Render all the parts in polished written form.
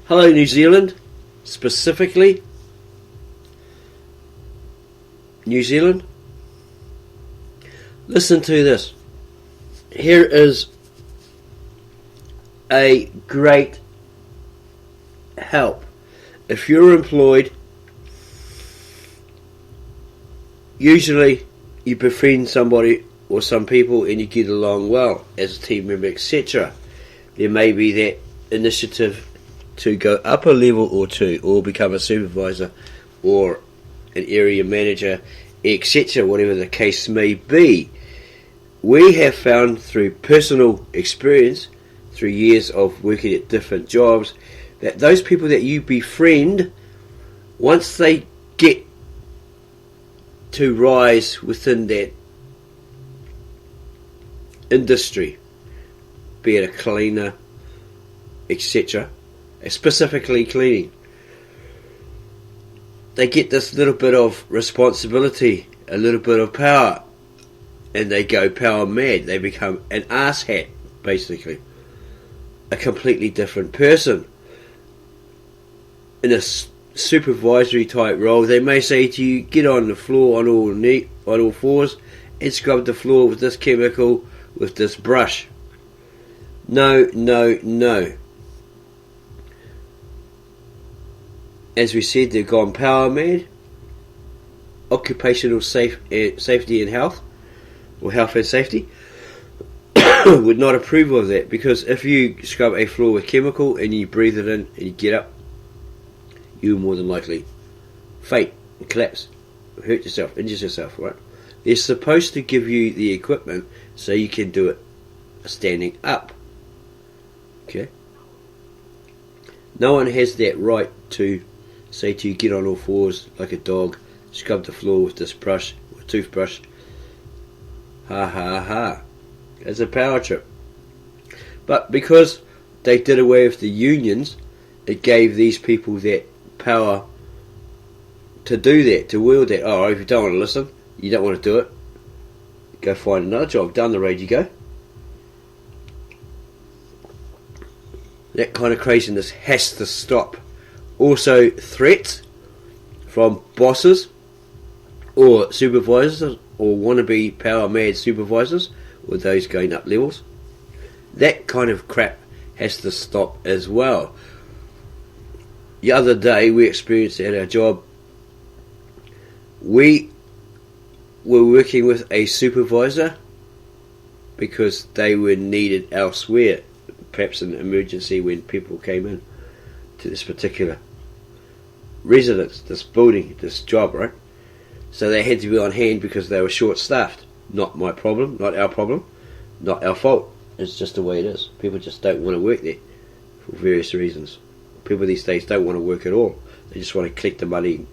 Hello, New Zealand. Specifically, New Zealand. Listen to this. Here is a great help. If you're employed, usually you befriend somebody or some people and you get along well as a team member, etc. There may be that initiative to go up a level or two, or become a supervisor or an area manager, etc., whatever the case may be. We have found through personal experience, through years of working at different jobs, that those people that you befriend, once they get to rise within that industry, be it a cleaner, etc., specifically cleaning, they get this little bit of responsibility, a little bit of power, and they go power mad. They become an arsehat, basically. A completely different person. In a supervisory type role, they may say to you, get on the floor on all fours and scrub the floor with this chemical, with this brush. No, no, no. As we said, they've gone power mad. Occupational safety and health, or health and safety, would not approve of that, because if you scrub a floor with chemical and you breathe it in and you get up, you more than likely faint and collapse, hurt yourself, injure yourself, right? They're supposed to give you the equipment so you can do it standing up. Okay? No one has that right to say to you, get on all fours like a dog, scrub the floor with this brush, with toothbrush. Ha ha ha. It's a power trip. But because they did away with the unions, it gave these people that power to do that, to wield that. Oh, if you don't want to listen, you don't want to do it, go find another job. Down the road you go. That kind of craziness has to stop. Also, threats from bosses or supervisors or wannabe power mad supervisors, or those going up levels. That kind of crap has to stop as well. The other day we experienced at our job, we were working with a supervisor because they were needed elsewhere, perhaps an emergency when people came in to this particular residence, this building, this job, right? So they had to be on hand because they were short-staffed. Not my problem, not our problem, not our fault. It's just the way it is. People just don't want to work there for various reasons. People these days don't want to work at all. They just want to collect the money,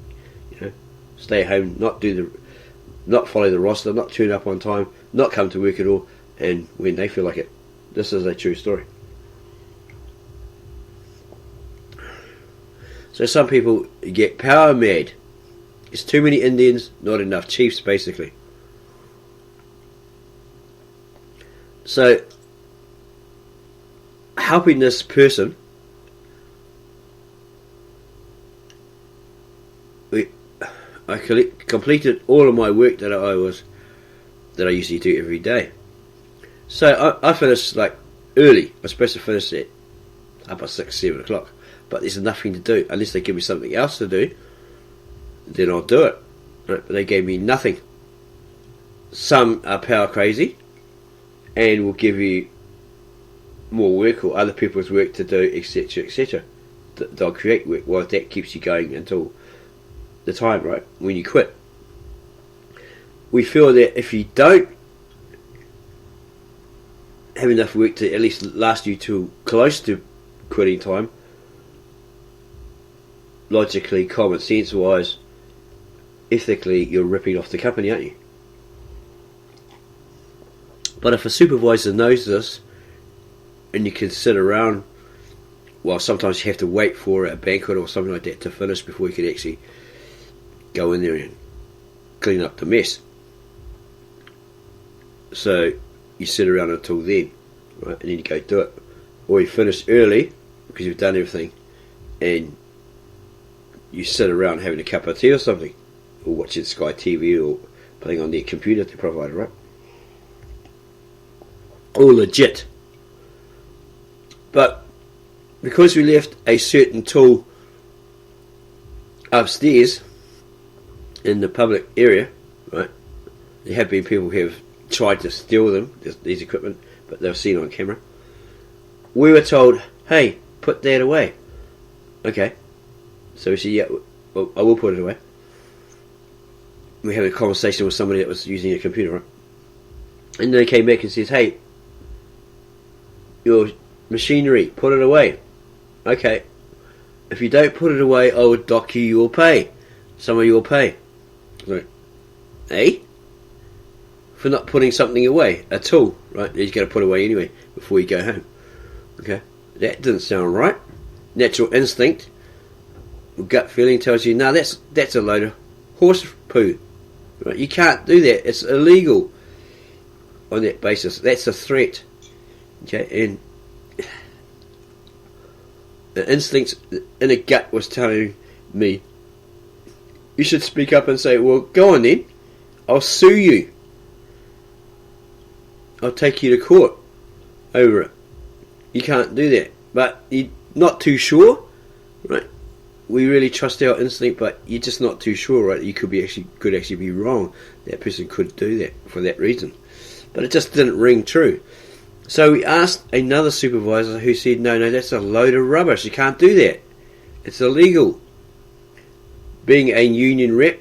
stay at home, not follow the roster, not turn up on time, not come to work at all, and when they feel like it. This is a true story. So some people get power mad. There's too many Indians, not enough chiefs, basically. So, helping this person, I completed all of my work that I usually do every day. So I finished like early. I'm supposed to finish at about 6, 7 o'clock. But there's nothing to do unless they give me something else to do. Then I'll do it. Right? But they gave me nothing. Some are power crazy and will give you more work or other people's work to do, etc., etc. They'll create work. Well, that keeps you going until the time, right, when you quit. We feel that if you don't have enough work to at least last you till close to quitting time, logically, common sense wise, ethically, you're ripping off the company, aren't you? But if a supervisor knows this, and you can sit around, well, sometimes you have to wait for a banquet or something like that to finish before you can actually go in there and clean up the mess. So you sit around until then, right, and then you go do it. Or you finish early because you've done everything and you sit around having a cup of tea or something, or watching Sky TV or playing on their computer they provided, right? All legit. But because we left a certain tool upstairs in the public area, right? There have been people who have tried to steal them, these equipment, but they've seen on camera. We were told, hey, put that away. Okay. So we said, yeah, well, I will put it away. We had a conversation with somebody that was using a computer, right? And they came back and says, hey, your machinery, put it away. Okay. If you don't put it away, I will dock you your pay. Some of your pay. Like, eh? For not putting something away. A tool, right? That you've got to put away anyway before you go home. Okay? That doesn't sound right. Natural instinct, gut feeling tells you, no, that's a load of horse poo. Right? You can't do that. It's illegal on that basis. That's a threat. Okay? And the instincts in a gut was telling me, you should speak up and say, well, go on then. I'll sue you. I'll take you to court over it. You can't do that. But you're not too sure, right? We really trust our instinct, but you're just not too sure, right? You could actually be wrong. That person could do that for that reason. But it just didn't ring true. So we asked another supervisor who said, no, that's a load of rubbish. You can't do that. It's illegal. Being a union rep,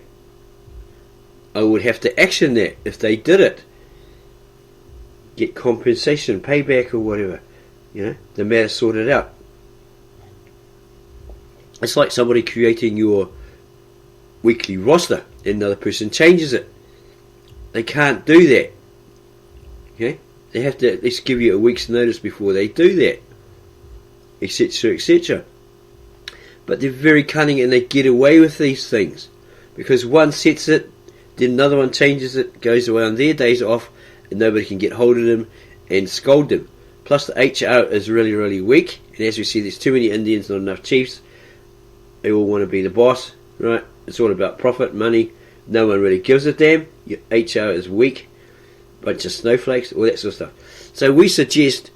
I would have to action that if they did it. Get compensation, payback or whatever. You know, the matter sorted out. It's like somebody creating your weekly roster and another person changes it. They can't do that. Okay? They have to at least give you a week's notice before they do that. Etc, etc. But they're very cunning and they get away with these things. Because one sets it, then another one changes it, goes away on their days off, and nobody can get hold of them and scold them. Plus the HR is really, really weak. And as we see, there's too many Indians, not enough chiefs. They all want to be the boss, right? It's all about profit, money. No one really gives a damn. Your HR is weak. Bunch of snowflakes, all that sort of stuff. So we suggest,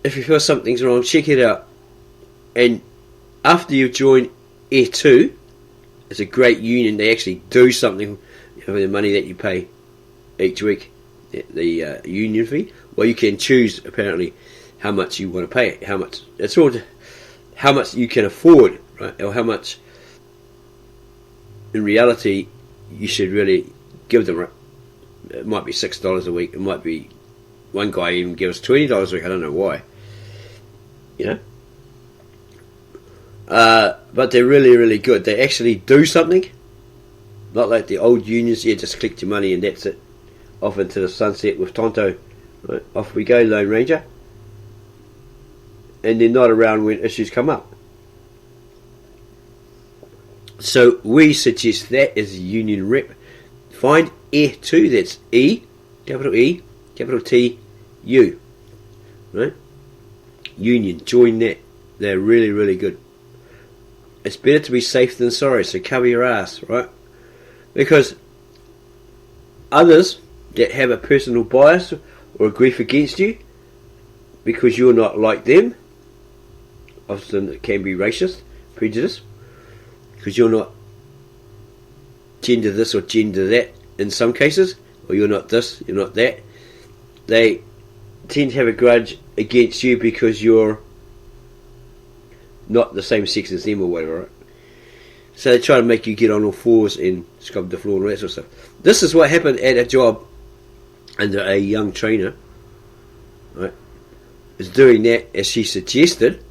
if you feel something's wrong, check it out. And after you've joined Air 2, it's a great union. They actually do something with the money that you pay each week, the union fee. Well, you can choose apparently how much you want to pay. How much? It's all how much you can afford, right? Or how much in reality you should really give them. Right? It might be $6 a week. It might be one guy even gives $20 a week. I don't know why. You know. But they're really, really good. They actually do something. Not like the old unions, just collect your money and that's it. Off into the sunset with Tonto. Right, off we go, Lone Ranger. And they're not around when issues come up. So we suggest that as a union rep. Find Air 2, that's E, capital T, U. Right? Union, join that. They're really, really good. It's better to be safe than sorry, so cover your ass, right? Because others that have a personal bias or a grief against you because you're not like them, often it can be racist, prejudice, because you're not gender this or gender that in some cases, or you're not this, you're not that, they tend to have a grudge against you because you're not the same sex as them or whatever, right? So they try to make you get on all fours and scrub the floor and all that sort of stuff. This is what happened at a job under a young trainer, right? Is doing that as she suggested,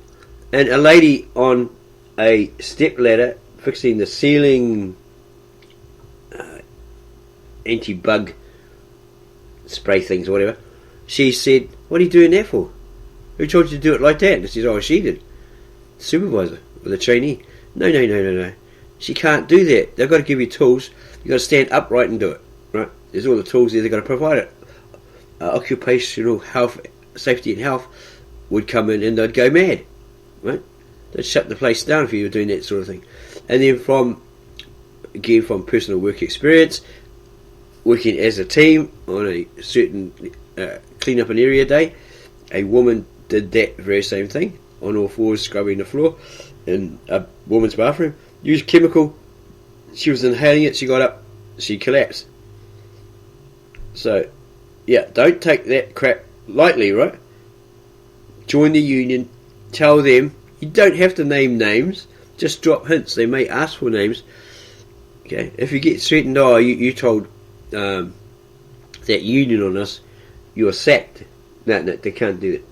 and a lady on a step ladder fixing the ceiling anti-bug spray things or whatever. She said, "What are you doing that for? Who told you to do it like that?" And she said, "Oh, she did." Supervisor or the trainee. No. She can't do that. They've got to give you tools. You've got to stand upright and do it. Right? There's all the tools there. They've got to provide it. Occupational health, safety and health would come in and they'd go mad. right? They'd shut the place down if you were doing that sort of thing. And then from personal work experience, working as a team on a certain clean up an area day, a woman did that very same thing on all fours, scrubbing the floor in a woman's bathroom, used chemical, she was inhaling it, she got up, she collapsed. So, yeah, don't take that crap lightly, right? Join the union, tell them, you don't have to name names, just drop hints, they may ask for names. Okay, if you get threatened, you told that union on us, you are sacked. No, they can't do that.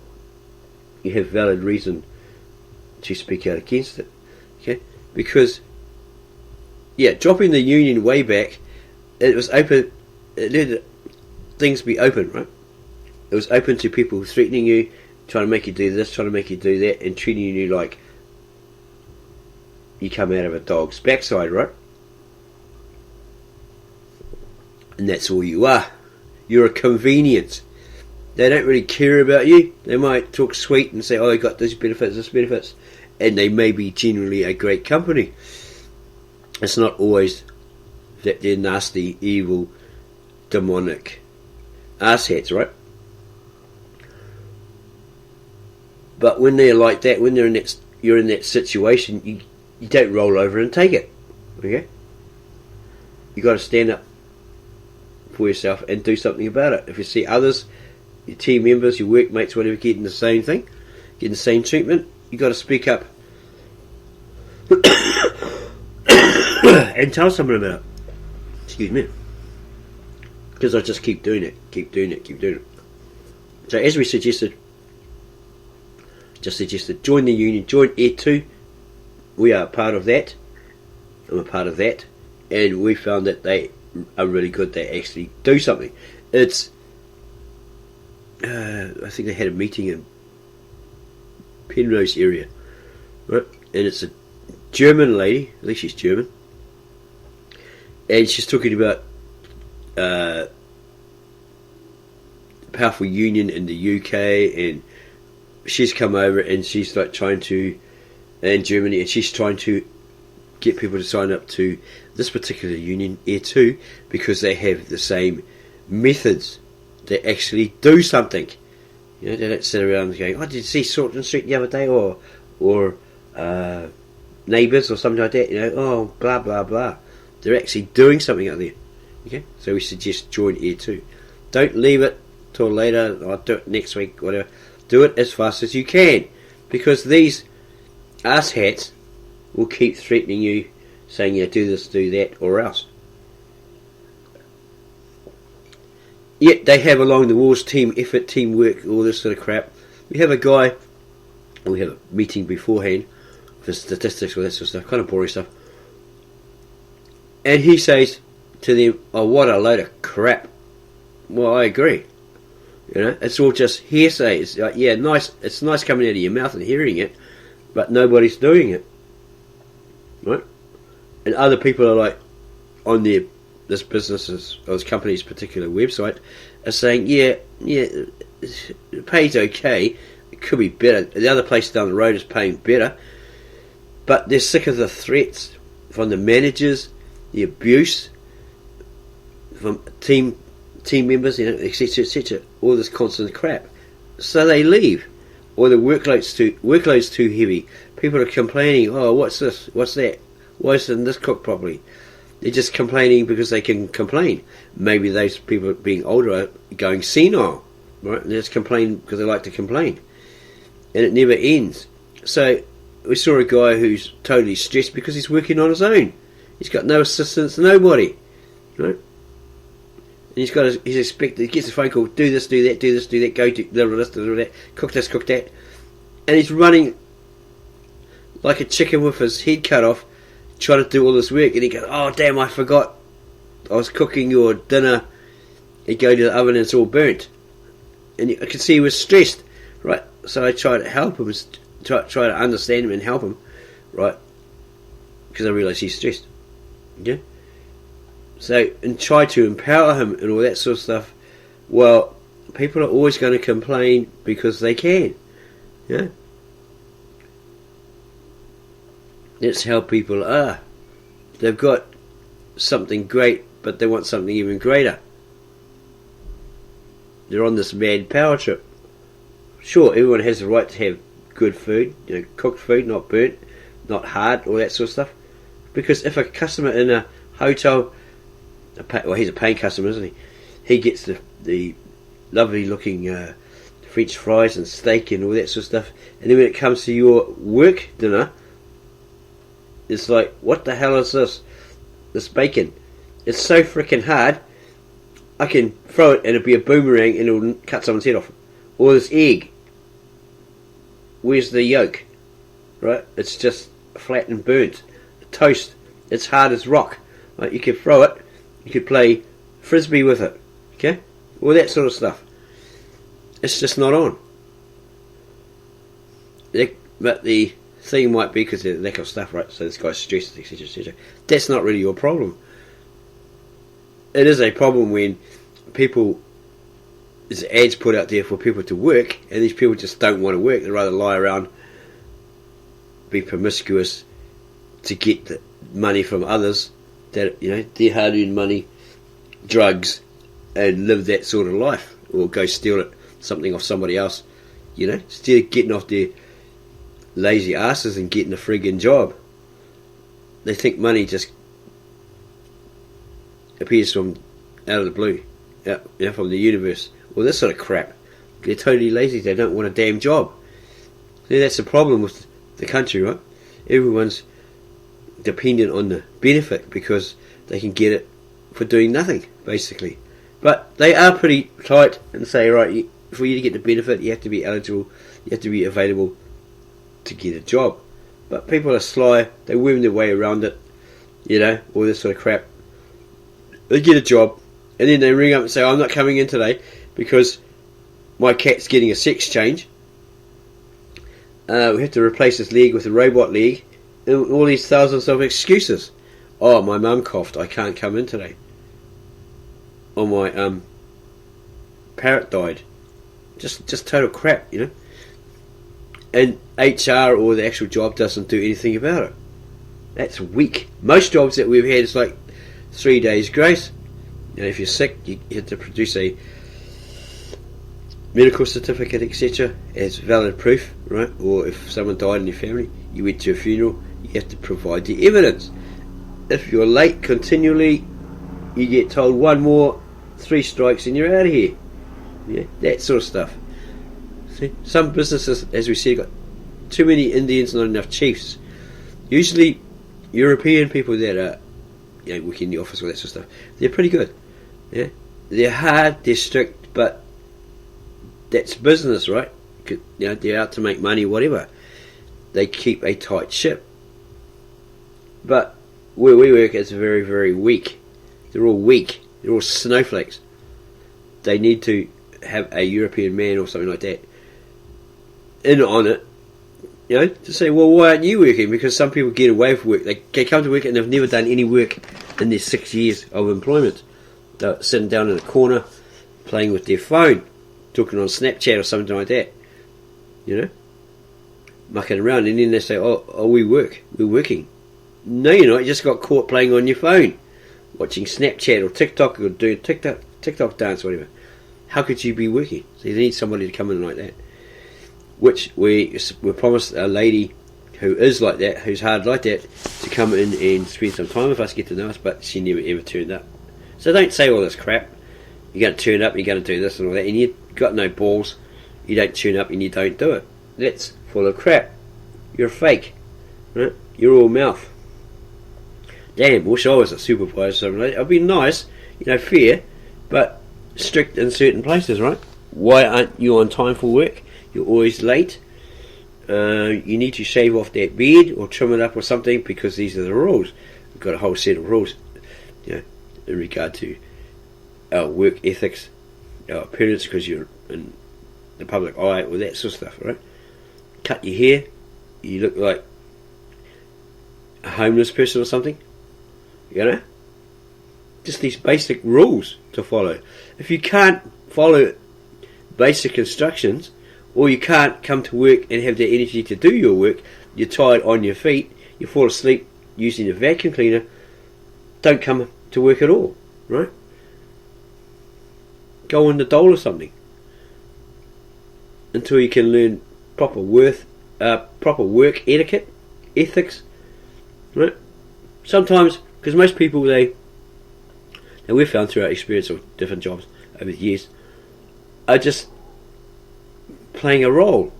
You have valid reason to speak out against it. Okay, because dropping the union way back, it was open. It let things be open, right? It was open to people threatening you, trying to make you do this, trying to make you do that, and treating you like you come out of a dog's backside, right? And that's all you are. You're a convenience. They don't really care about you. They might talk sweet and say, oh, I got this benefits, and they may be generally a great company. It's not always that they're nasty, evil, demonic asshats, right? But when they're like that, when you're in that situation, you don't roll over and take it. Okay? You got to stand up for yourself and do something about it. If you see others, your team members, your workmates, whatever, getting the same thing, getting the same treatment, you got to speak up and tell someone about it. Excuse me, because I just keep doing it. So as we suggested, join the union, join Air 2. We are a part of that. I'm a part of that, and we found that they are really good. They actually do something. It's I think they had a meeting in Penrose area, right? And it's a German lady, I think she's German, and she's talking about powerful union in the UK, and she's come over and she's like trying to, in Germany, and she's trying to get people to sign up to this particular union, Air 2, because they have the same methods. They actually do something. You know, they don't sit around going, oh, did you see Salton Street the other day, or Neighbours or something like that, you know, oh, blah, blah, blah. They're actually doing something out there. Okay? So we suggest join Air 2. Don't leave it till later, I'll do it next week, whatever. Do it as fast as you can, because these asshats will keep threatening you, saying, yeah, do this, do that, or else. Yet they have along the walls team effort, teamwork, all this sort of crap. We have a guy, we have a meeting beforehand for statistics, all that sort of stuff, kind of boring stuff. And he says to them, oh, what a load of crap. Well, I agree. You know, it's all just hearsay. It's like, yeah, nice. It's nice coming out of your mouth and hearing it, but nobody's doing it, right? And other people are like on this business's or this company's particular website are saying, yeah, the pay's okay. It could be better. The other place down the road is paying better, but they're sick of the threats from the managers, the abuse from team members, you know, etc., etc. All this constant crap. So they leave, or the workload's too heavy. People are complaining. Oh, what's this? What's that? Why isn't this cooked properly? They're just complaining because they can complain. Maybe those people being older are going senile, right? And they just complain because they like to complain, and it never ends. So we saw a guy who's totally stressed because he's working on his own. He's got no assistance, nobody, right? And he's expected. He gets a phone call. Do this, do that, do this, do that. Go to this, do that. Cook this, cook that. And he's running like a chicken with his head cut off, trying to do all this work. And he goes, "Oh damn! I forgot. I was cooking your dinner." He go to the oven and it's all burnt. And I could see he was stressed, right? So I tried to help him, try to understand him and help him, right? Because I realised he's stressed. Yeah. So, and try to empower him and all that sort of stuff. Well, people are always going to complain because they can. Yeah. That's how people are. They've got something great, but they want something even greater. They're on this mad power trip. Sure, everyone has the right to have good food, cooked food, not burnt, not hard, all that sort of stuff. Because if a customer in a hotel, well, he's a paying customer, isn't he? He gets the lovely looking French fries and steak and all that sort of stuff, and then when it comes to your work dinner, it's like, what the hell is this? This bacon. It's so freaking hard, I can throw it and it'll be a boomerang and it'll cut someone's head off. Or this egg. Where's the yolk? Right? It's just flat and burnt. Toast. It's hard as rock. Right? You could throw it. You could play frisbee with it. Okay? All that sort of stuff. It's just not on. But the thing might be because of the lack of stuff, right? So this guy's stressed, etc., etc. That's not really your problem. It is a problem when there's ads put out there for people to work, and these people just don't want to work. They'd rather lie around, be promiscuous to get the money from others, that their hard-earned money, drugs, and live that sort of life, or go steal something off somebody else. Instead of getting off their lazy asses and getting a friggin' job, they think money just appears from out of the blue, from the universe. Well, this sort of crap. They're totally lazy. They don't want a damn job. See, that's the problem with the country, right? Everyone's dependent on the benefit because they can get it for doing nothing, basically. But they are pretty tight and say, right, for you to get the benefit, you have to be eligible, you have to be available to get a job. But people are sly. They worm their way around it, all this sort of crap. They get a job, and then they ring up and say, I'm not coming in today because my cat's getting a sex change. We have to replace his leg with a robot leg, and all these thousands of excuses. Oh, my mum coughed, I can't come in today. Or my parrot died. Just total crap, And HR or the actual job doesn't do anything about it. That's weak. Most jobs that we've had is like 3 days grace. If you're sick, you have to produce a medical certificate, etc., as valid proof, right? Or if someone died in your family, you went to a funeral, you have to provide the evidence. If you're late continually, you get told 1 more, 3 strikes, and you're out of here. That sort of stuff. See, some businesses, as we said, got too many Indians, not enough chiefs. Usually, European people that are working in the office, all that sort of stuff, they're pretty good. They're hard, they're strict, but that's business, right? They're out to make money, whatever. They keep a tight ship. But where we work, it's very, very weak. They're all weak. They're all snowflakes. They need to have a European man or something like that in on it, to say, well, why aren't you working? Because some people get away with work. They come to work and they've never done any work in their 6 years of employment. They're sitting down in a corner, playing with their phone, talking on Snapchat or something like that, mucking around, and then they say, oh, we work. We're working. No, you're not. You just got caught playing on your phone, watching Snapchat or TikTok or doing TikTok dance or whatever. How could you be working? So you need somebody to come in like that. Which we promised a lady who is like that, who's hard like that, to come in and spend some time with us, get to know us, but she never ever turned up. So don't say all this crap. You're going to turn up, you're going to do this and all that, and you've got no balls. You don't turn up and you don't do it. That's full of crap. You're fake. Right? You're all mouth. Damn, wish I was a supervisor or something like that. I'd be nice, fair, but strict in certain places, right? Why aren't you on time for work? You're always late. You need to shave off that beard or trim it up or something, because these are the rules. We've got a whole set of rules, in regard to our work ethics, our appearance, because you're in the public eye, all that sort of stuff, right? Cut your hair, you look like a homeless person or something, Just these basic rules to follow. If you can't follow basic instructions, or you can't come to work and have the energy to do your work, you're tired on your feet, you fall asleep using a vacuum cleaner, don't come to work at all, right? Go on the dole or something until you can learn proper work etiquette, ethics, right? Sometimes, because most people, and we've found through our experience of different jobs over the years, are just playing a role.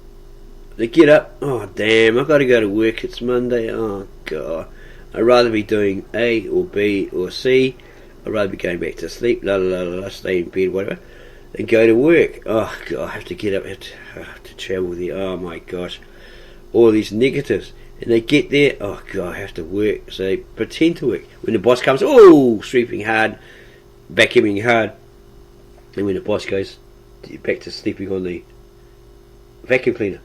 They get up, oh damn, I've got to go to work, it's Monday, oh god, I'd rather be doing A or B or C, I'd rather be going back to sleep, stay in bed, whatever, than go to work. Oh god, I have to get up, I have to travel there, oh my gosh, all these negatives. And they get there, oh god, I have to work, so they pretend to work. When the boss comes, oh, sweeping hard, vacuuming hard, and when the boss goes back to sleeping on the vacuum cleaner.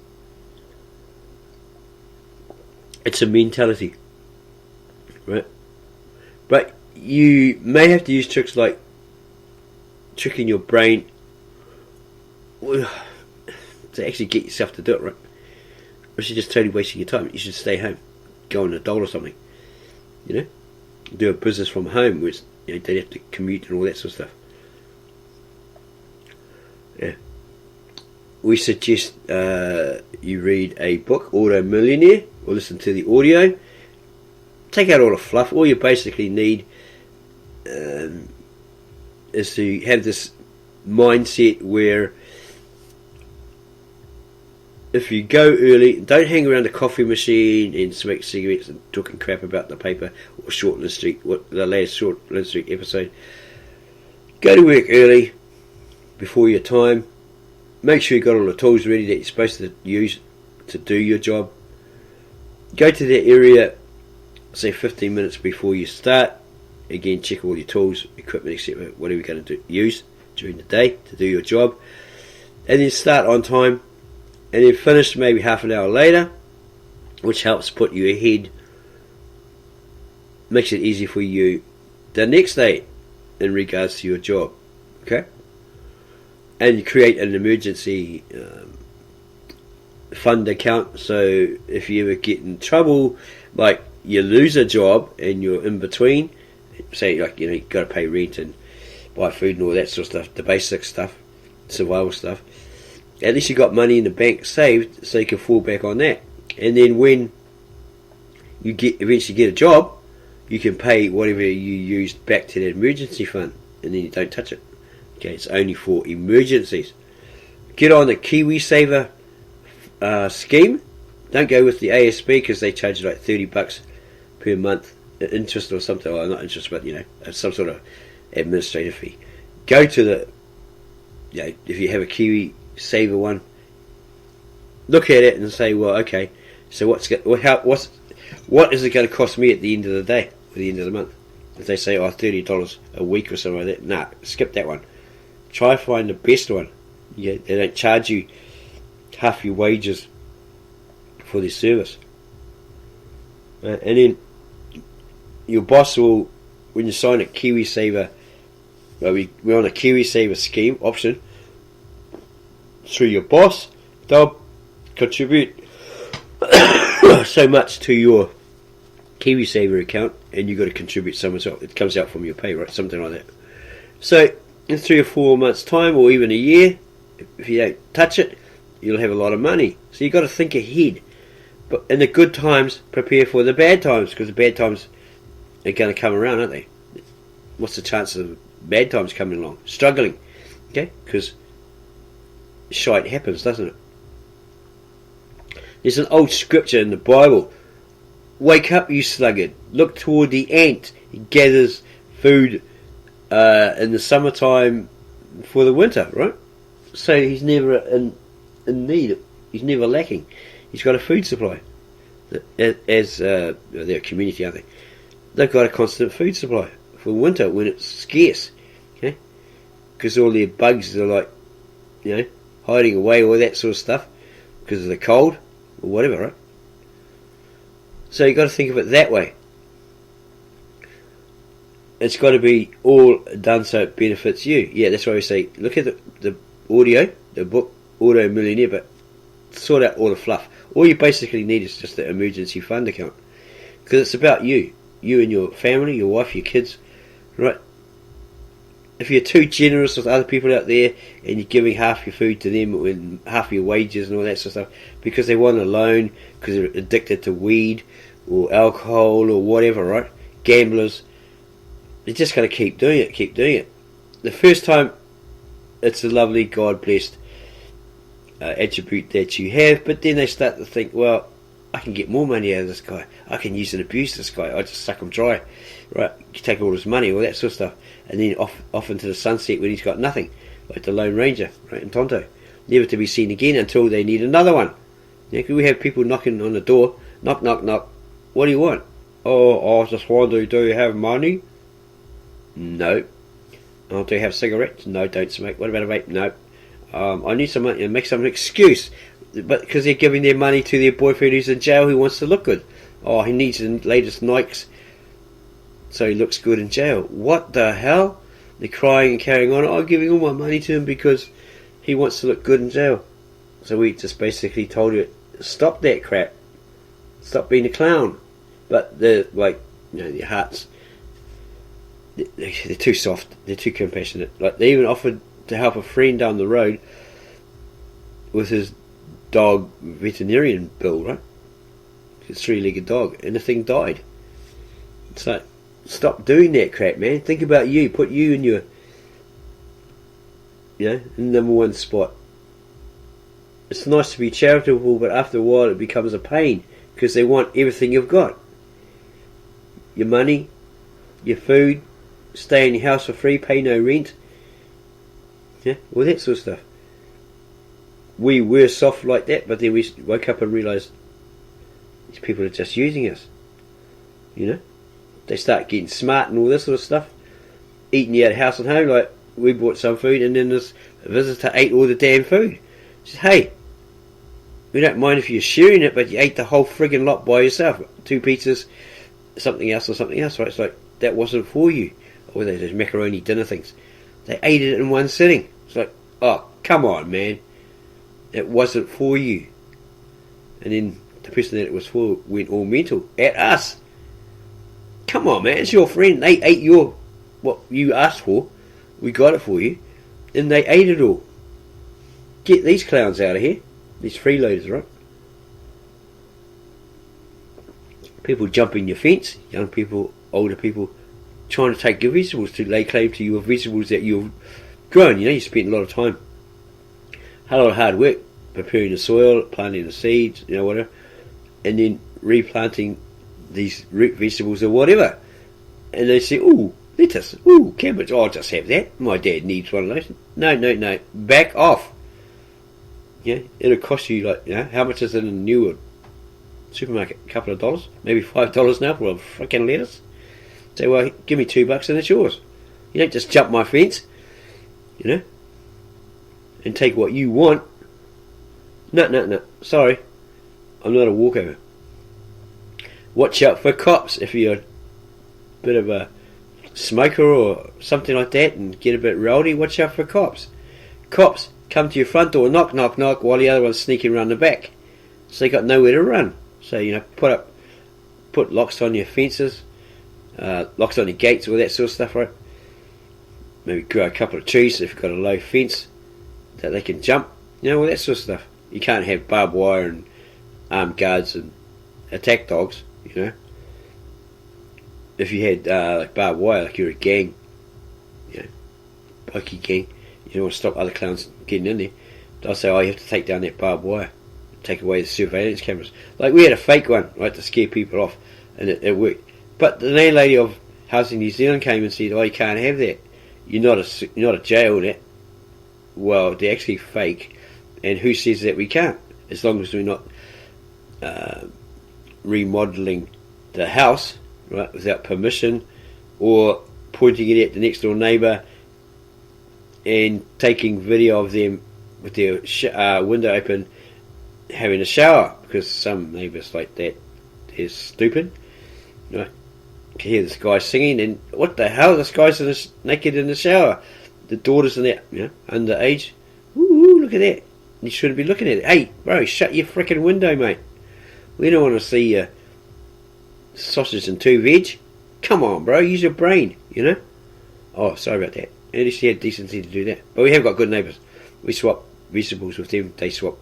It's a mentality, right? But you may have to use tricks like tricking your brain to actually get yourself to do it, right? Or you're just totally wasting your time. You should stay home, go on a dole or something, do a business from home, which you don't have to commute and all that sort of stuff. Yeah. We suggest you read a book, Auto Millionaire, or listen to the audio. Take out all the fluff. All you basically need is to have this mindset where if you go early, don't hang around the coffee machine and smoke cigarettes and talking crap about the paper or Shortland Street, the last Shortland Street episode. Go to work early, before your time. Make sure you've got all the tools ready that you're supposed to use to do your job. Go to that area, say 15 minutes before you start. Again, check all your tools, equipment, etc. Whatever you're going to use during the day to do your job. And then start on time. And then finish maybe half an hour later, which helps put you ahead. Makes it easy for you the next day in regards to your job. Okay? And you create an emergency fund account, so if you ever get in trouble, like you lose a job and you're in between, say like you've got to pay rent and buy food and all that sort of stuff, the basic stuff, survival stuff, at least you got money in the bank saved, so you can fall back on that. And then when you eventually get a job, you can pay whatever you used back to that emergency fund, and then you don't touch it. Okay, it's only for emergencies. Get on the Kiwis scheme. Don't go with the ASB because they charge you like $30 per month interest or something. Well, not interest, but some sort of administrative fee. Go to the, if you have a Kiwi Saver one, look at it and say, well, okay, so what is it going to cost me at the end of the day, at the end of the month? If they say, $30 a week or something like that, nah, skip that one. Try to find the best one. They don't charge you half your wages for this service. And then your boss will, when you sign a KiwiSaver, we're on a KiwiSaver scheme option, through your boss, they'll contribute so much to your KiwiSaver account, and you've got to contribute some as well. It comes out from your pay, right? Something like that. So in 3 or 4 months' time, or even a year, if you don't touch it, you'll have a lot of money. So you've got to think ahead. But in the good times, prepare for the bad times, because the bad times are going to come around, aren't they? What's the chance of bad times coming along? Struggling, okay? Because shite happens, doesn't it? There's an old scripture in the Bible. Wake up, you sluggard. Look toward the ant. He gathers food in the summertime for the winter, right? So he's never in need. He's never lacking. He's got a food supply. As they're a community, aren't they? They've got a constant food supply for winter when it's scarce, okay? Because all their bugs are like, hiding away, all that sort of stuff, because of the cold or whatever, right? So you've got to think of it that way. It's got to be all done so it benefits you. Yeah, that's why we say, look at the audio, the book, Auto Millionaire, but sort out all the fluff. All you basically need is just the emergency fund account. Because it's about you and your family, your wife, your kids, right? If you're too generous with other people out there and you're giving half your food to them and half your wages and all that sort of stuff because they want a loan, because they're addicted to weed or alcohol or whatever, right? Gamblers, they're just going to keep doing it. The first time, it's a lovely, God-blessed attribute that you have, but then they start to think, well, I can get more money out of this guy. I can use and abuse this guy. I just suck him dry, right? You take all his money, all that sort of stuff, and then off into the sunset when he's got nothing, like the Lone Ranger, right, in Tonto, never to be seen again until they need another one. Yeah, we have people knocking on the door, knock, knock, knock. What do you want? Oh, I just wonder, do you have money? No. Oh, do you have cigarettes? No, don't smoke. What about a vape? No. I need some money, and make some excuse. But because they're giving their money to their boyfriend who's in jail who wants to look good. Oh, he needs the latest Nikes so he looks good in jail. What the hell? They're crying and carrying on. Oh, I'm giving all my money to him because he wants to look good in jail. So we just basically told you, stop that crap. Stop being a clown. But they're like, their hearts, they're too soft. They're too compassionate. Like, they even offered to help a friend down the road with his dog veterinarian bill, right? His 3-legged dog, and the thing died. So stop doing that crap, man. Think about you. Put you in your, in number one spot. It's nice to be charitable, but after a while it becomes a pain because they want everything you've got. Your money, your food, stay in your house for free, pay no rent. Yeah, all that sort of stuff. We were soft like that, but then we woke up and realised these people are just using us. They start getting smart and all this sort of stuff, eating you out of house and home. Like, we bought some food and then this visitor ate all the damn food. She said, hey, we don't mind if you're sharing it, but you ate the whole friggin' lot by yourself. 2 pizzas, something else, right? It's like, that wasn't for you. Or those macaroni dinner things. They ate it in one sitting. It's like, oh, come on, man. It wasn't for you. And then the person that it was for went all mental at us. Come on, man, it's your friend. They ate what you asked for. We got it for you. And they ate it all. Get these clowns out of here. These freeloaders, right? People jumping your fence. Young people, older people, trying to take your vegetables to lay claim to your vegetables that you've grown. You spent a lot of time, a lot of hard work preparing the soil, planting the seeds, whatever, and then replanting these root vegetables or whatever. And they say, ooh, lettuce, ooh, cabbage, I'll just have that. My dad needs one of those. No, back off. Yeah, it'll cost you how much is it in a new supermarket? A couple of dollars, maybe $5 now for a freaking lettuce. Say, well, give me $2 and it's yours. You don't just jump my fence, and take what you want. No. Sorry, I'm not a walkover. Watch out for cops if you're a bit of a smoker or something like that and get a bit rowdy. Watch out for cops. Cops come to your front door, knock, knock, knock, while the other one's sneaking around the back. So they got nowhere to run. So put locks on your fences, locks on your gates, all that sort of stuff, right? Maybe grow a couple of trees if you've got a low fence that they can jump, all that sort of stuff. You can't have barbed wire and armed guards and attack dogs, If you had barbed wire, like you're a gang, pokey gang, you don't want to stop other clowns getting in there. They'll say, oh, you have to take down that barbed wire, take away the surveillance cameras. Like, we had a fake one, right, to scare people off, and it worked. But the landlady of Housing New Zealand came and said, oh, you can't have that. You're not a jail net. Well, they're actually fake, and who says that we can't? As long as we're not remodeling the house, right, without permission, or pointing it at the next door neighbour and taking video of them with their window open having a shower, because some neighbours like that, they're stupid, right? You can hear this guy singing, and what the hell, this guy's naked in the shower. The daughter's in there, underage. Ooh, look at that. You shouldn't be looking at it. Hey, bro, shut your freaking window, mate. We don't want to see you sausage and 2 veg. Come on, bro, use your brain, you know. Oh, sorry about that. At least he had decency to do that. But we have got good neighbours. We swap vegetables with them. They swap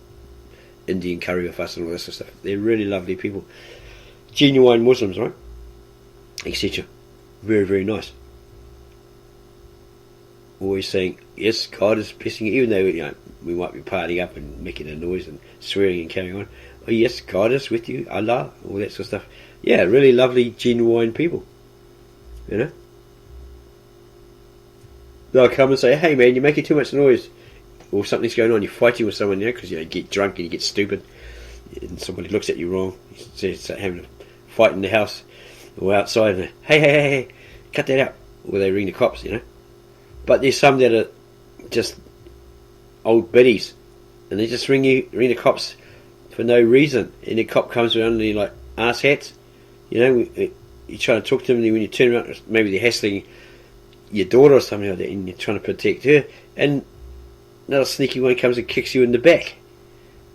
Indian curry with us and all that sort of stuff. They're really lovely people. Genuine Muslims, right? Etc. Very, very nice. Always saying, yes, God is blessing you, even though, you know, we might be partying up and making a noise and swearing and carrying on. Oh yes, God is with you, Allah, all that sort of stuff. Yeah, really lovely, genuine people. You know? They'll come and say, hey man, you're making too much noise. Or something's going on, you're fighting with someone, you know, because you get drunk and you get stupid. And somebody looks at you wrong. You start having a fight in the house or outside. And, hey, cut that out. Or they ring the cops, you know. But there's some that are just old biddies. And they just ring the cops for no reason. And the cop comes around and they're like ass hats. You know, you're trying to talk to them, and when you turn around, maybe they're hassling your daughter or something like that, and you're trying to protect her, and another sneaky one comes and kicks you in the back.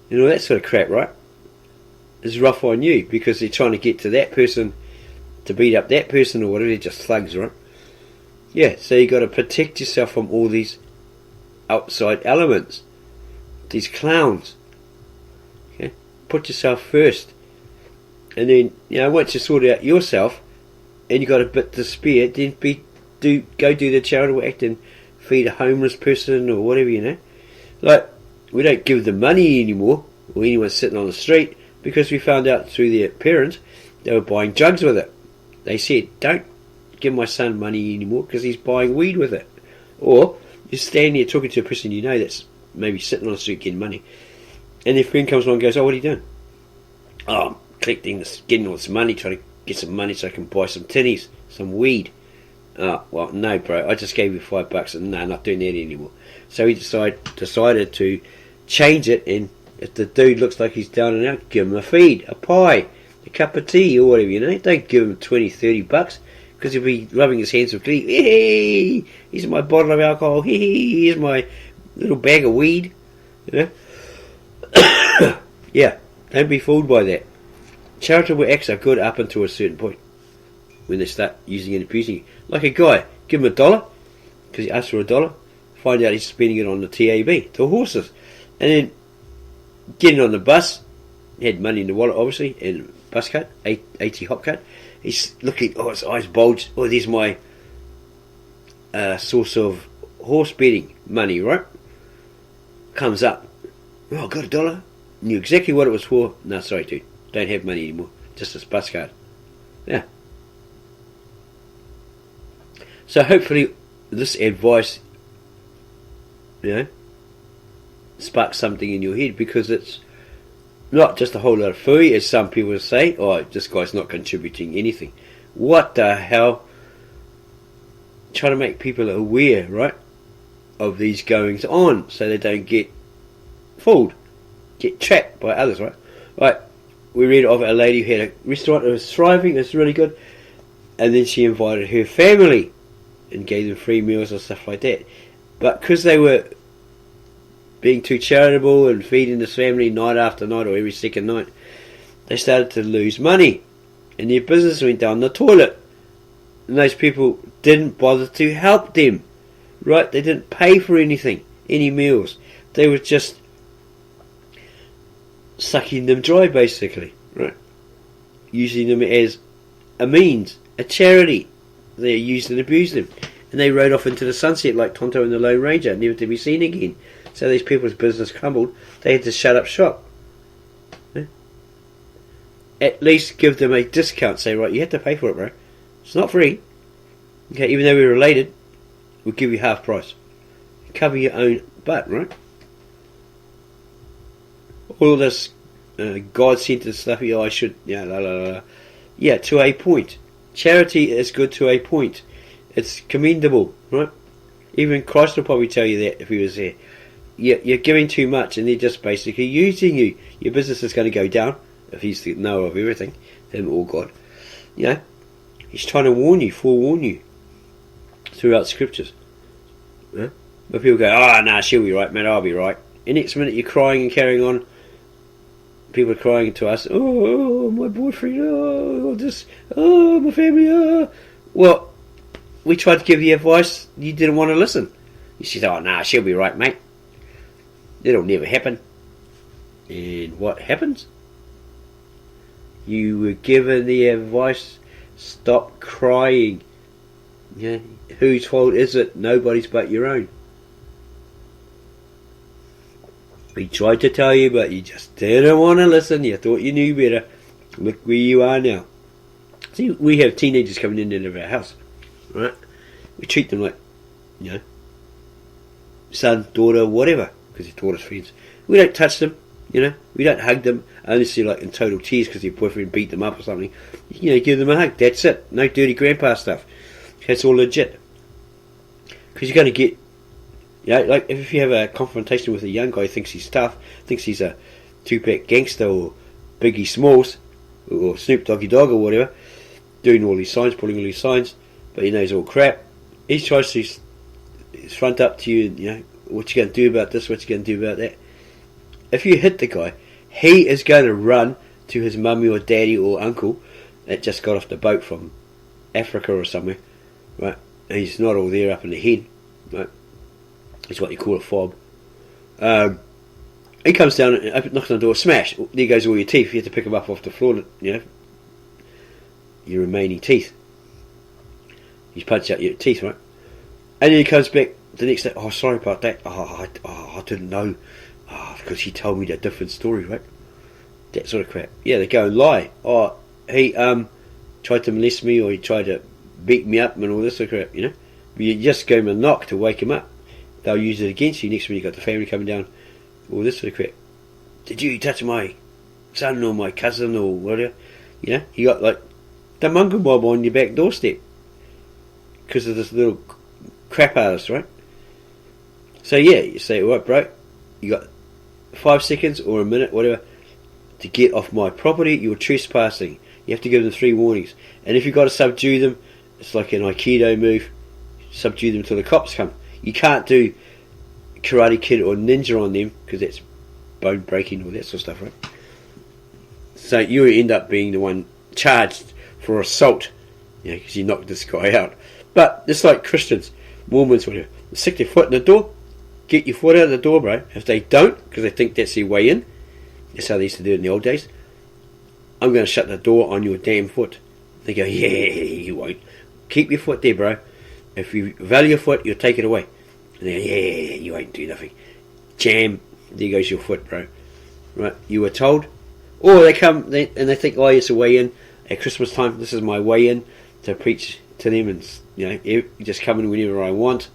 You know, that sort of crap, right? It's rough on you, because they're trying to get to that person to beat up that person or whatever. They're just thugs, right? Yeah, so you got to protect yourself from all these outside elements, these clowns. Okay, put yourself first. And then, you know, once you sort out yourself and you got a bit to spare, then go do the charitable act and feed a homeless person or whatever, you know. Like, we don't give them money anymore, or anyone sitting on the street, because we found out through their parents they were buying drugs with it. They said, don't give my son money anymore because he's buying weed with it. Or you're standing there talking to a person you know that's maybe sitting on the street getting money, and their friend comes along and goes, oh, what are you doing? Oh, I'm collecting this, getting all this money, trying to get some money so I can buy some tinnies, some weed. Oh, well, no, bro, I just gave you $5 and no, not doing that anymore. So he decided to change it, and if the dude looks like he's down and out, give him a feed, a pie, a cup of tea or whatever, you know. Don't give him $20-30 because he'll be rubbing his hands with glee. Hey, here's my bottle of alcohol. Hey, here's my little bag of weed, you know. Yeah, don't be fooled by that. Charitable acts are good up until a certain point, when they start using and abusing you. Like a guy, give him $1 because he asked for $1, find out he's spending it on the TAB, the horses, and then getting on the bus, he had money in the wallet obviously, and bus card, 80 hop card. He's looking, oh, his eyes bulge, oh, there's my source of horse betting money, right? Comes up, oh, I got $1, knew exactly what it was for. No, sorry dude, don't have money anymore, just this bus card. Yeah. So hopefully this advice, you know, sparks something in your head, because it's not just a whole lot of fooey, as some people say, oh, this guy's not contributing anything. What the hell? Trying to make people aware, right, of these goings on, so they don't get fooled, get trapped by others, right? Right, we read of a lady who had a restaurant that was thriving, it was really good, and then she invited her family and gave them free meals and stuff like that. But because they were being too charitable and feeding this family night after night or every second night, they started to lose money and their business went down the toilet, and those people didn't bother to help them, right? They didn't pay for anything, any meals. They were just sucking them dry, basically, right? Using them as a means, a charity. They used and abused them, and they rode off into the sunset like Tonto and the Lone Ranger, never to be seen again. So these people's business crumbled. They had to shut up shop. Yeah? At least give them a discount. Say, right, you have to pay for it, bro. It's not free. Okay, even though we're related, we'll give you half price. Cover your own butt, right? All this God-centered stuff. Yeah, I should. Yeah, la la la. Yeah, to a point. Charity is good to a point. It's commendable, right? Even Christ will probably tell you that if he was there. You're giving too much and they're just basically using you. Your business is going to go down if he's the knower of everything, him or God. You know, he's trying to warn you, forewarn you throughout scriptures. Yeah? But people go, oh, nah, she'll be right, man, I'll be right. And next minute you're crying and carrying on people are crying to us, oh, my boyfriend, oh, this, oh, my family, oh. Well, we tried to give you advice, you didn't want to listen. You said, oh, nah, she'll be right, mate. It'll never happen. And what happens? You were given the advice, stop crying. Yeah, whose fault is it? Nobody's but your own. We tried to tell you, but you just didn't want to listen. You thought you knew better. Look where you are now. See, we have teenagers coming in and out of our house, right? We treat them like, you know, son, daughter, whatever, because they're daughter's friends. We don't touch them, you know. We don't hug them unless they're like in total tears because their boyfriend beat them up or something. You know, give them a hug. That's it. No dirty grandpa stuff. That's all legit. Because you're going to get, you know, like if you have a confrontation with a young guy who thinks he's tough, thinks he's a two-pack gangster or Biggie Smalls or Snoop Doggy Dogg or whatever, doing all these signs, pulling all these signs, but he knows all crap. He tries to front up to you, and, you know, what you going to do about this, what you going to do about that. If you hit the guy, he is going to run to his mummy or daddy or uncle that just got off the boat from Africa or somewhere, right? And he's not all there up in the head, right? It's what you call a fob. He comes down and knocks on the door, smash. There goes all your teeth. You have to pick them up off the floor, you know, your remaining teeth. He's punched out your teeth, right? And then he comes back the next day. Oh, sorry about that. I didn't know. Because he told me that different story, right? That sort of crap. Yeah, they go and lie. Oh, he tried to molest me, or he tried to beat me up and all this sort of crap, you know. But you just give him a knock to wake him up. They'll use it against you next when you got the family coming down. All this sort of crap. Did you touch my son or my cousin or whatever? You know, you got like the mongrel mob on your back doorstep because of this little crap artist, right? So yeah, you say, right, bro, you got 5 seconds or a minute, whatever, to get off my property. You're trespassing. You have to give them 3 warnings, and if you've got to subdue them, it's like an Aikido move. Subdue them till the cops come. You can't do Karate Kid or Ninja on them because that's bone breaking, all that sort of stuff, right? So you end up being the one charged for assault, you know, because you knocked this guy out. But it's like Christians, Mormons, whatever. Stick their foot in the door, get your foot out of the door, bro. If they don't, because they think that's their way in, that's how they used to do it in the old days, I'm going to shut the door on your damn foot. They go, yeah, you won't. Keep your foot there, bro. If you value your foot, you'll take it away. And they go, yeah, you won't do nothing. Jam, there goes your foot, bro. Right, you were told. Or they come and they think, oh, it's a way in. At Christmas time, this is my way in to preach to them, and you know, just come in whenever I want,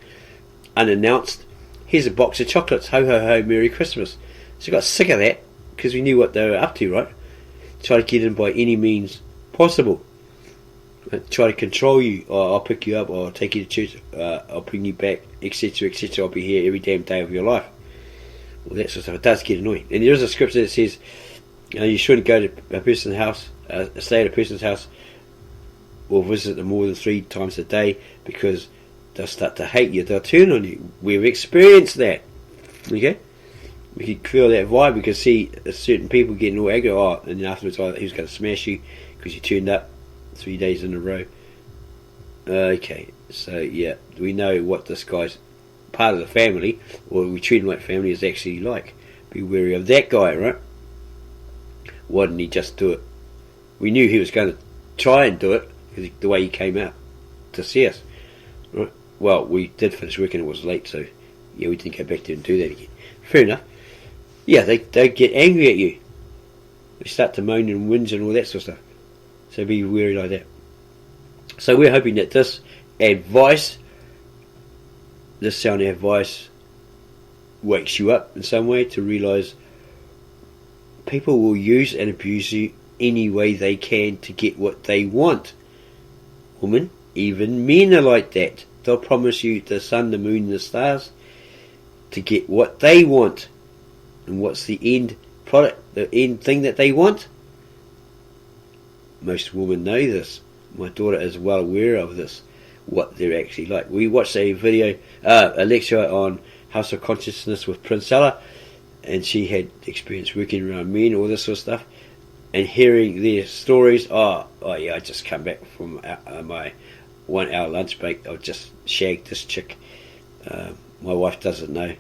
unannounced. Here's a box of chocolates. Ho ho ho, Merry Christmas. So we got sick of that because we knew what they were up to, right? Try to get in by any means possible. Try to control you. Or I'll pick you up, or I'll take you to church, I'll bring you back, etc, etc. I'll be here every damn day of your life. Well, that sort of stuff. It does get annoying. And there is a scripture that says, you know, you shouldn't go to a person's house, stay at a person's house, or visit them more than 3 times a day, because they'll start to hate you. They'll turn on you. We've experienced that. Okay? We can feel that vibe. We can see certain people getting all angry. Oh, and then afterwards, oh, he was going to smash you because you turned up 3 days in a row. Okay, so yeah, we know what this guy's part of the family, or we treat him like family, is actually like. Be wary of that guy, right? Why didn't he just do it? We knew he was going to try and do it because the way he came out to see us. Right? Well, we did finish work and it was late, so yeah, we didn't go back there and do that again. Fair enough. Yeah, they get angry at you. They start to moan and whinge and all that sort of stuff. So be wary like that. So we're hoping that this advice, this sound advice, wakes you up in some way to realise people will use and abuse you any way they can to get what they want. Women, even men are like that. They'll promise you the sun, the moon, the stars to get what they want. And what's the end product, the end thing that they want? Most women know this. My daughter is well aware of this, what they're actually like. We watched a video, a lecture on House of Consciousness with Princella, and she had experience working around men, all this sort of stuff, and hearing their stories. Oh yeah, I just come back from my 1 hour lunch break. I've just shagged this chick. My wife doesn't know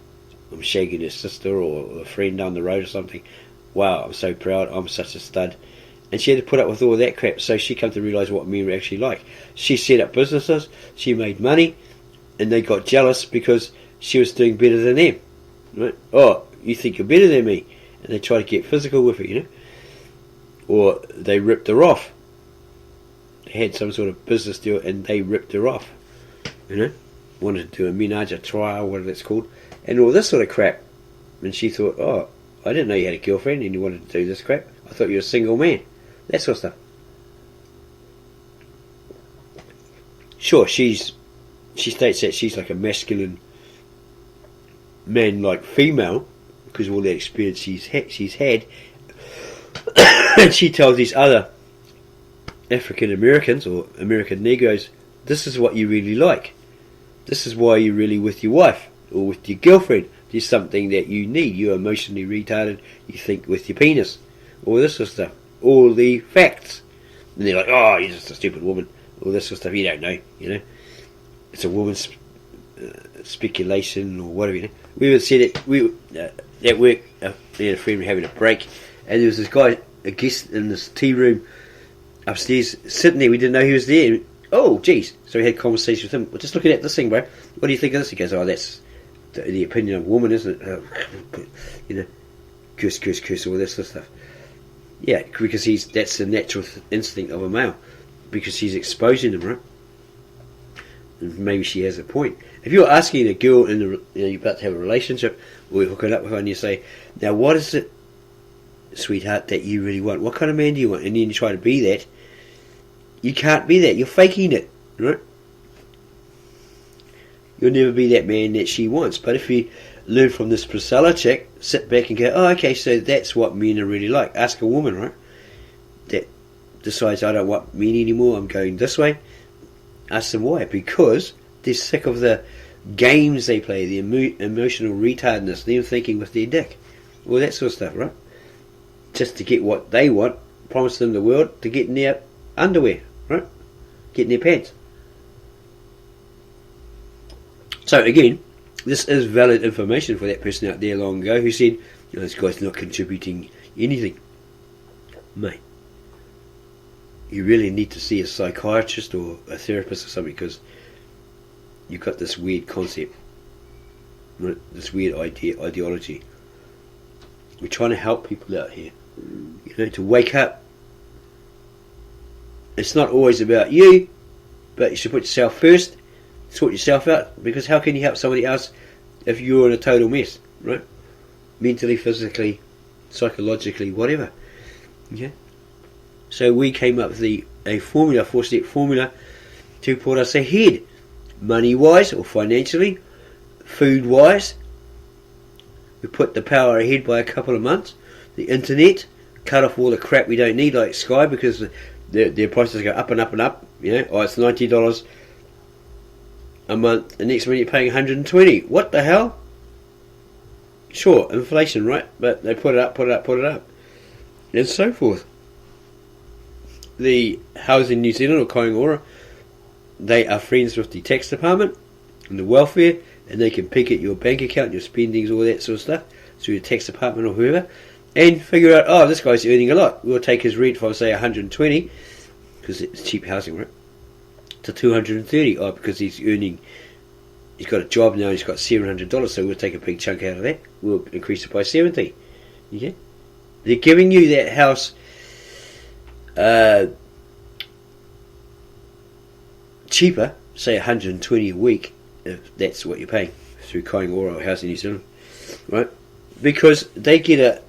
I'm shagging her sister or a friend down the road or something. Wow, I'm so proud. I'm such a stud. And she had to put up with all that crap, so she came to realise what men were actually like. She set up businesses, she made money, and they got jealous because she was doing better than them. Right? Oh, you think you're better than me? And they try to get physical with her, you know. Or they ripped her off. They had some sort of business deal and they ripped her off. You know? Wanted to do a menage a trial, whatever it's called, and all this sort of crap. And she thought, oh, I didn't know you had a girlfriend and you wanted to do this crap. I thought you were a single man. That sort of stuff. Sure, she states that she's like a masculine man-like female because of all the experience she's had. And she tells these other African Americans or American Negroes, this is what you really like. This is why you're really with your wife or with your girlfriend. There's something that you need. You're emotionally retarded. You think with your penis. All this sort of stuff. All the facts. And they're like, oh, you're just a stupid woman. All this sort of stuff. You don't know, you know. It's a woman's speculation or whatever, you know. We would said it. At work, we had a friend having a break, and there was this guy, a guest in this tea room upstairs, sitting there. We didn't know he was there. Oh, geez. So we had a conversation with him. We're just looking at this thing, bro. What do you think of this? He goes, oh, that's the opinion of a woman, isn't it? You know, curse, all this sort of stuff. Yeah, because that's the natural instinct of a male. Because she's exposing them, right? And maybe she has a point. If you're asking a girl you're about to have a relationship, or you're hooking up with her, and you say, now what is it, sweetheart, that you really want? What kind of man do you want? And then you try to be that. You can't be that. You're faking it, right? You'll never be that man that she wants. But if you learn from this Priscilla chick, sit back and go, oh, okay, so that's what men are really like. Ask a woman, right, that decides I don't want men anymore, I'm going this way. Ask them why. Because they're sick of the games they play, the emotional retardedness, them thinking with their dick. All that sort of stuff, right? Just to get what they want, promise them the world to get in their underwear, right? Get in their pants. So again, this is valid information for that person out there long ago who said, this guy's not contributing anything. Mate, you really need to see a psychiatrist or a therapist or something, because you've got this weird concept, right? This weird ideology. We're trying to help people out here, to wake up. It's not always about you, but you should put yourself first, sort yourself out, because how can you help somebody else if you're in a total mess, right? Mentally, physically, psychologically, whatever. Okay? So we came up with a formula, 4-step formula, to put us ahead, money-wise or financially, food-wise. We put the power ahead by a couple of months. The internet, cut off all the crap we don't need, like Sky, because their prices go up and up and up. It's $90 a month, the next minute you're paying $120. What the hell? Sure, inflation, right? But they put it up, and so forth. The Housing New Zealand or Kaingaora, they are friends with the tax department and the welfare, and they can peek at your bank account, your spendings, all that sort of stuff, through the tax department or whoever, and figure out, oh, this guy's earning a lot. We'll take his rent from, say, $120, because it's cheap housing, right, to $230. Oh, because he's got a job now and he's got $700, so we'll take a big chunk out of that. We'll increase it by $70. Okay? They're giving you that house cheaper, say $120 a week, if that's what you're paying through Kaingaora or Housing New Zealand, right? Because they get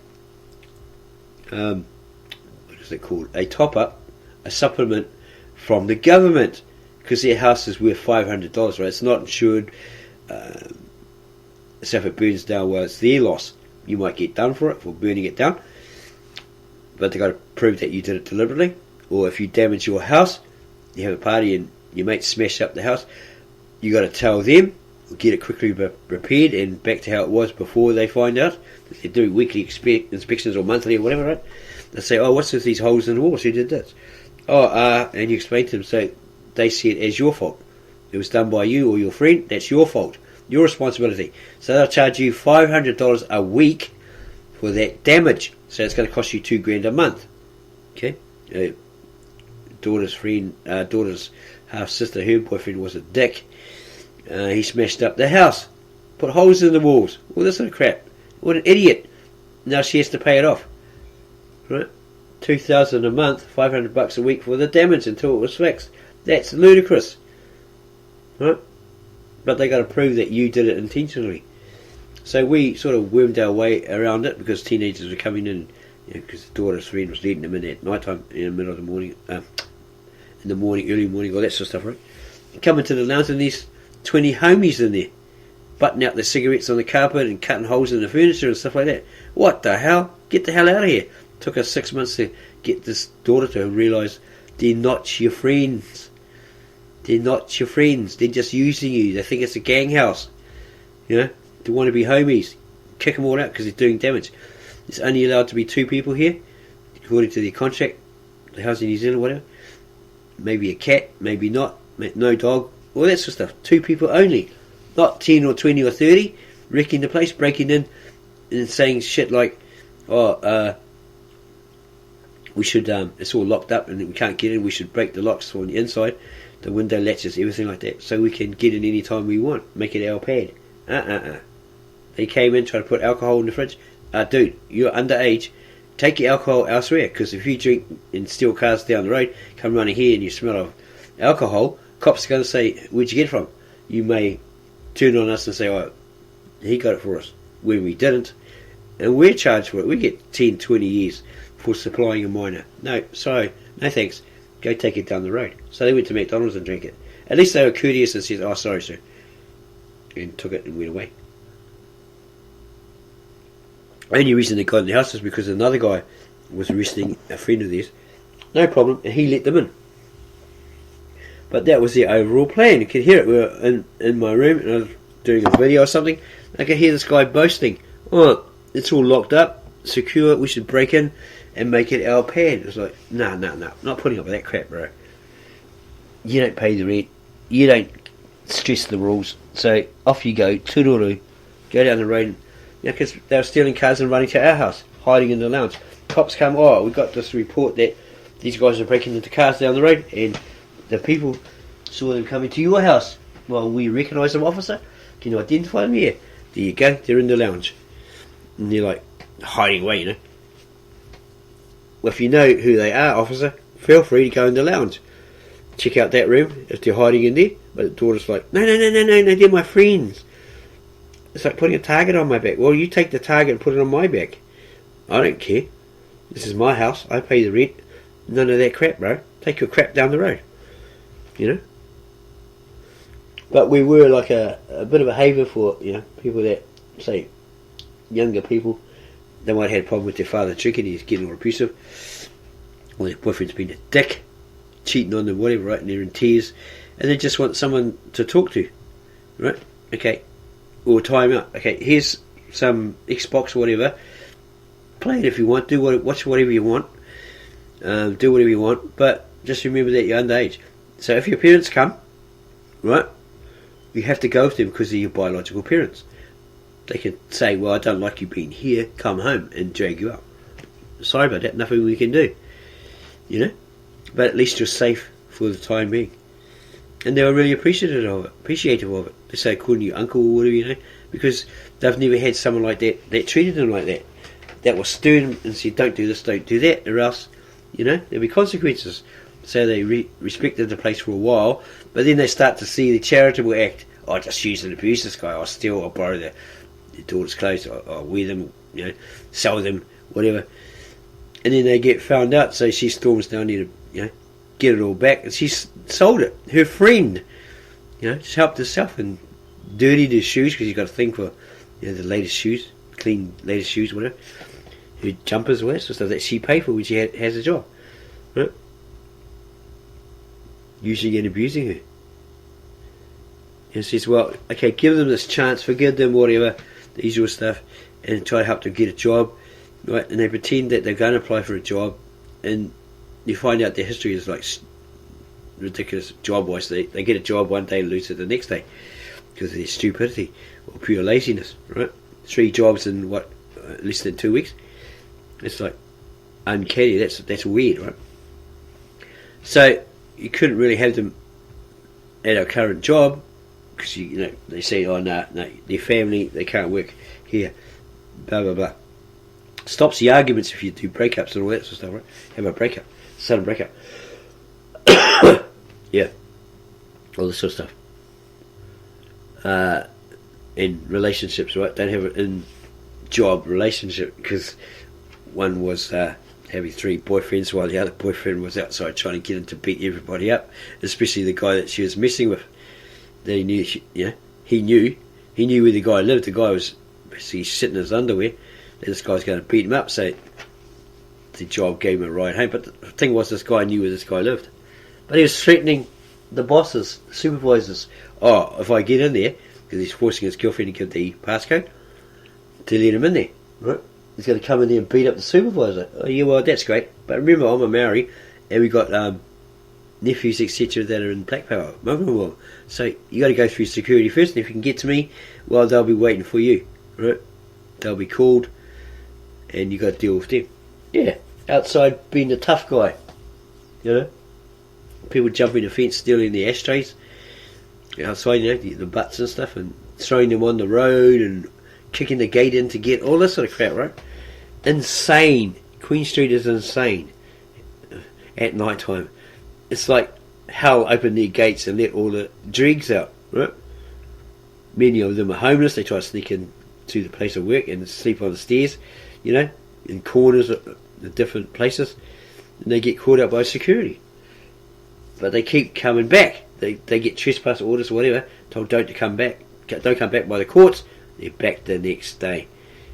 what is it called? A top up, a supplement from the government, because their house is worth $500, right? It's not insured. So if it burns down, well, it's their loss. You might get done for it, for burning it down, but they've got to prove that you did it deliberately. Or if you damage your house, you have a party and your mate smashed up the house, you got to tell them, get it quickly repaired and back to how it was before they find out. They do weekly inspections or monthly or whatever, right? They say, oh, what's with these holes in the walls? Who did this? Oh, and you explain to them, so they see it as your fault. It was done by you or your friend, that's your fault. Your responsibility. So they'll charge you $500 a week for that damage. So it's going to cost you $2,000 a month. Okay? Daughter's half sister, her boyfriend was a dick. He smashed up the house, put holes in the walls, all this sort of crap. What an idiot! Now she has to pay it off, right? $2,000 a month, $500 a week for the damage until it was fixed. That's ludicrous, right? But they got to prove that you did it intentionally. So we sort of wormed our way around it because teenagers were coming in, because the daughter's friend was letting them in at night time, in the middle of the morning, early morning, all that sort of stuff, right? Coming to the lounge and these 20 homies in there, butting out their cigarettes on the carpet and cutting holes in the furniture and stuff like that. What the hell? Get the hell out of here. Took us 6 months to get this daughter to realise they're not your friends. They're not your friends. They're just using you. They think it's a gang house. They want to be homies. Kick them all out because they're doing damage. It's only allowed to be 2 people here, according to their contract, the house in New Zealand, whatever. Maybe a cat, maybe not, no dog, all that sort of stuff. 2 people only, not 10 or 20 or 30 wrecking the place, breaking in and saying shit like, we should, it's all locked up and we can't get in, we should break the locks on the inside, the window latches, everything like that, so we can get in any time we want, make it our pad. They came in, tried to put alcohol in the fridge. Dude, you're underage, take your alcohol elsewhere, because if you drink and steal cars down the road, come running here and you smell of alcohol, cops are going to say, where'd you get it from? You may turn on us and say, oh, he got it for us, when we didn't, and we're charged for it. We get 10, 20 years for supplying a minor. No, sorry, no thanks, go take it down the road. So they went to McDonald's and drank it. At least they were courteous and said, oh, sorry sir, and took it and went away. The only reason they got in the house is because another guy was arresting a friend of theirs. No problem, and he let them in. But that was the overall plan. You could hear it. We were in my room and I was doing a video or something. I could hear this guy boasting, oh, it's all locked up, secure, we should break in and make it our pad. It was like, no, not putting up with that crap, bro. You don't pay the rent, you don't stress the rules, so off you go, toodaloo, go down the road. Because they were stealing cars and running to our house, hiding in the lounge. Cops come, we got this report that these guys are breaking into cars down the road, and the people saw them coming to your house. Well, we recognise them, officer. Can you identify them? Yeah. There you go, they're in the lounge. And they're like, hiding away, Well, if you know who they are, officer, feel free to go in the lounge. Check out that room, if they're hiding in there. But the daughter's like, no, they're my friends. It's like putting a target on my back. Well, you take the target and put it on my back. I don't care. This is my house. I pay the rent. None of that crap, bro. Take your crap down the road. But we were like a bit of a haven for, people that, say, younger people. They might have had a problem with their father drinking. He's getting all abusive. Or their boyfriend's been a dick. Cheating on them, whatever, right? And they're in tears. And they just want someone to talk to. Right? Okay. Or time out. Okay, here's some Xbox or whatever. Play it if you want. Watch whatever you want. Do whatever you want. But just remember that you're underage. So if your parents come, right, you have to go with them because they're your biological parents. They can say, well, I don't like you being here. Come home and drag you up. Sorry about that. Nothing we can do. But at least you're safe for the time being. And they were really appreciative of it. They say calling you uncle or whatever, because they've never had someone like that treated them like that. That was stern and said, don't do this, don't do that, or else, there'll be consequences. So they respected the place for a while, but then they start to see the charitable act. I just use and abuse this guy. I'll steal, I'll borrow the daughter's clothes, I'll wear them, sell them, whatever. And then they get found out, so she storms down there to, get it all back, and she's sold it. Her friend, just helped herself and dirtied his shoes because you got a thing for, the latest shoes, clean latest shoes, whatever. Her jumpers, or stuff that she paid for when she has a job, right? Using and abusing her. He says, well, okay, give them this chance, forgive them, whatever, the usual stuff, and try to help them get a job, right? And they pretend that they're going to apply for a job, and you find out their history is like ridiculous job-wise. They get a job one day and lose it the next day because of their stupidity or pure laziness, right? 3 jobs in less than 2 weeks. It's like uncanny. That's weird, right? So you couldn't really have them at our current job because they say, oh no, their family, they can't work here, blah blah blah. Stops the arguments if you do breakups and all that sort of stuff, right? Have a breakup, sudden breakup. Yeah, all this sort of stuff. In relationships, right? Don't have it in job relationship because one was having 3 boyfriends while the other boyfriend was outside trying to get him to beat everybody up, especially the guy that she was messing with. Then he knew, he knew where the guy lived. The guy was basically sitting in his underwear. And this guy's going to beat him up, so the job gave him a ride home. But the thing was, this guy knew where this guy lived. But he was threatening the bosses, the supervisors. Oh, if I get in there, because he's forcing his girlfriend to give the passcode to let him in there, right? He's going to come in there and beat up the supervisor. Oh yeah, well that's great. But remember, I'm a Maori, and we got nephews, etc., that are in black power, mother-in-law. So you got to go through security first, and if you can get to me, well, they'll be waiting for you, right? They'll be called, and you got to deal with them. Yeah, outside being the tough guy, people jumping the fence, stealing the ashtrays outside, the butts and stuff, and throwing them on the road, and kicking the gate in to get all this sort of crap, right? Insane. Queen Street is insane at night time. It's like hell open their gates and let all the dregs out, right? Many of them are homeless. They try to sneak in to the place of work and sleep on the stairs, in corners of the different places, and they get caught up by security. But they keep coming back. They get trespass orders or whatever, told don't come back by the courts. They're back the next day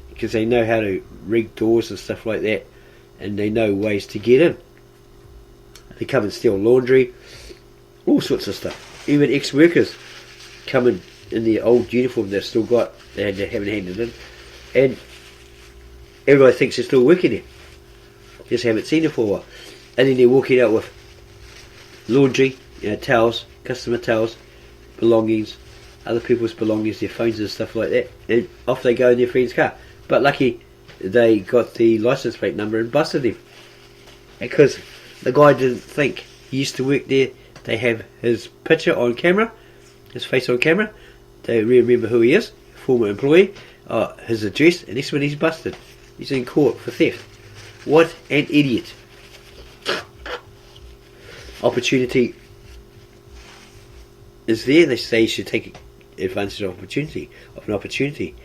because they know how to rig doors and stuff like that, and they know ways to get in. They come and steal laundry, all sorts of stuff. Even ex-workers come in their old uniform they've still got, they haven't handed in, and everybody thinks they're still working there. Just haven't seen it for a while, and then they're walking out with laundry, towels, customer towels, belongings, other people's belongings, their phones and stuff like that, and off they go in their friend's car. But lucky they got the license plate number and busted him, because the guy didn't think. He used to work there. They have his picture on camera, his face on camera. They remember who he is, former employee, his address, and this one he's busted. He's in court for theft. What an idiot. Opportunity is there. They say you should take advantage of an opportunity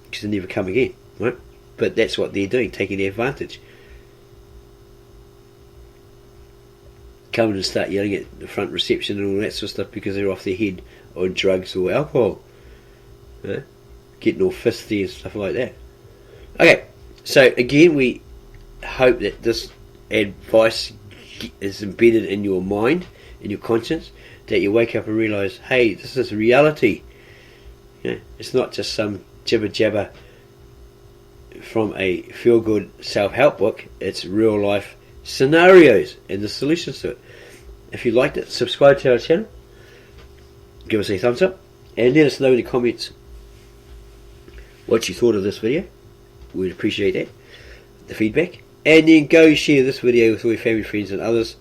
because they never come again, right? But that's what they're doing, taking the advantage. Coming and start yelling at the front reception and all that sort of stuff because they're off their head on drugs or alcohol, right? Getting all fisty and stuff like that. Okay, so again, we hope that this advice is embedded in your mind, in your conscience, that you wake up and realise, hey, this is reality. It's not just some jibber jabber from a feel good self-help book. It's real life scenarios and the solutions to it. If you liked it, subscribe to our channel, give us a thumbs up, and let us know in the comments what you thought of this video. We'd appreciate that, the feedback. And then go share this video with all your family, friends and others,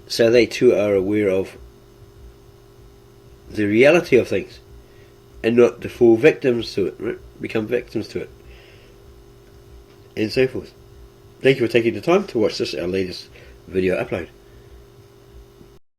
so they too are aware of the reality of things and not to fall victims to it, right? Become victims to it, and so forth. Thank you for taking the time to watch this, our latest video upload.